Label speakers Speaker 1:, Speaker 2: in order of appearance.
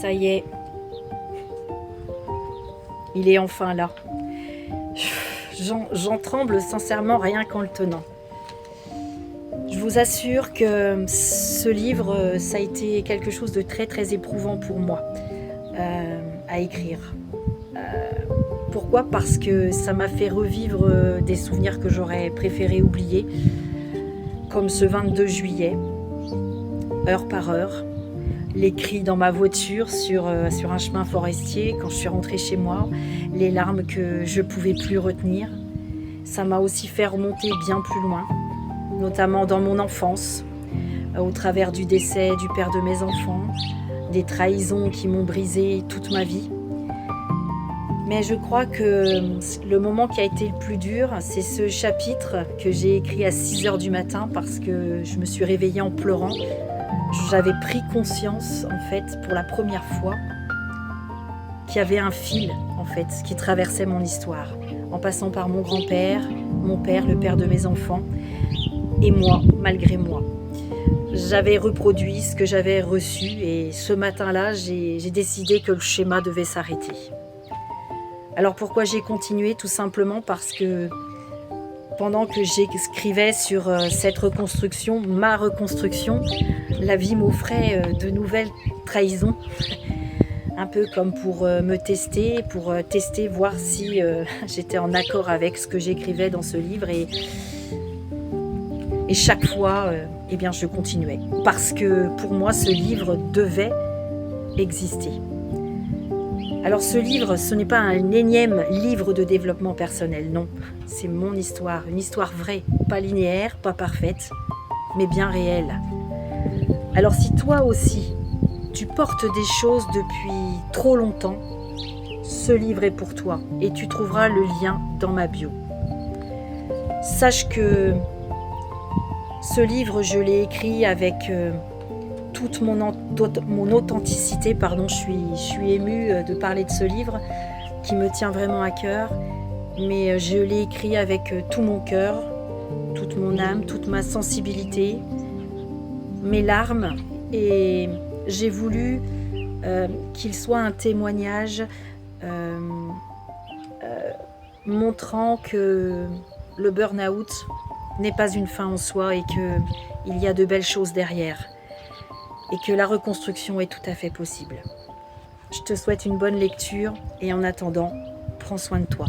Speaker 1: Ça y est, il est enfin là. J'en tremble sincèrement rien qu'en le tenant. Je vous assure que ce livre, ça a été quelque chose de très très éprouvant pour moi à écrire. Pourquoi? Parce que ça m'a fait revivre des souvenirs que j'aurais préféré oublier, comme ce 22 juillet, heure par heure, les cris dans ma voiture sur un chemin forestier quand je suis rentrée chez moi, les larmes que je ne pouvais plus retenir. Ça m'a aussi fait remonter bien plus loin, notamment dans mon enfance, au travers du décès du père de mes enfants, des trahisons qui m'ont brisé toute ma vie. Mais je crois que le moment qui a été le plus dur, c'est ce chapitre que j'ai écrit à 6 heures du matin parce que je me suis réveillée en pleurant. J'avais pris conscience, en fait, pour la première fois, qu'il y avait un fil, en fait, qui traversait mon histoire, en passant par mon grand-père, mon père, le père de mes enfants, et moi, malgré moi. J'avais reproduit ce que j'avais reçu et ce matin-là, j'ai décidé que le schéma devait s'arrêter. Alors pourquoi j'ai continué? Tout simplement parce que pendant que j'écrivais sur cette reconstruction, ma reconstruction, la vie m'offrait de nouvelles trahisons, un peu comme pour me tester, voir si j'étais en accord avec ce que j'écrivais dans ce livre. Et chaque fois, eh bien, je continuais. Parce que pour moi, ce livre devait exister. Alors ce livre, ce n'est pas un énième livre de développement personnel, non. C'est mon histoire, une histoire vraie, pas linéaire, pas parfaite, mais bien réelle. Alors si toi aussi, tu portes des choses depuis trop longtemps, ce livre est pour toi et tu trouveras le lien dans ma bio. Sache que ce livre, je l'ai écrit avec toute mon authenticité. Je suis émue de parler de ce livre qui me tient vraiment à cœur, mais je l'ai écrit avec tout mon cœur, toute mon âme, toute ma sensibilité, mes larmes, et j'ai voulu qu'il soit un témoignage montrant que le burn-out n'est pas une fin en soi et qu'il y a de belles choses derrière et que la reconstruction est tout à fait possible. Je te souhaite une bonne lecture et en attendant, prends soin de toi.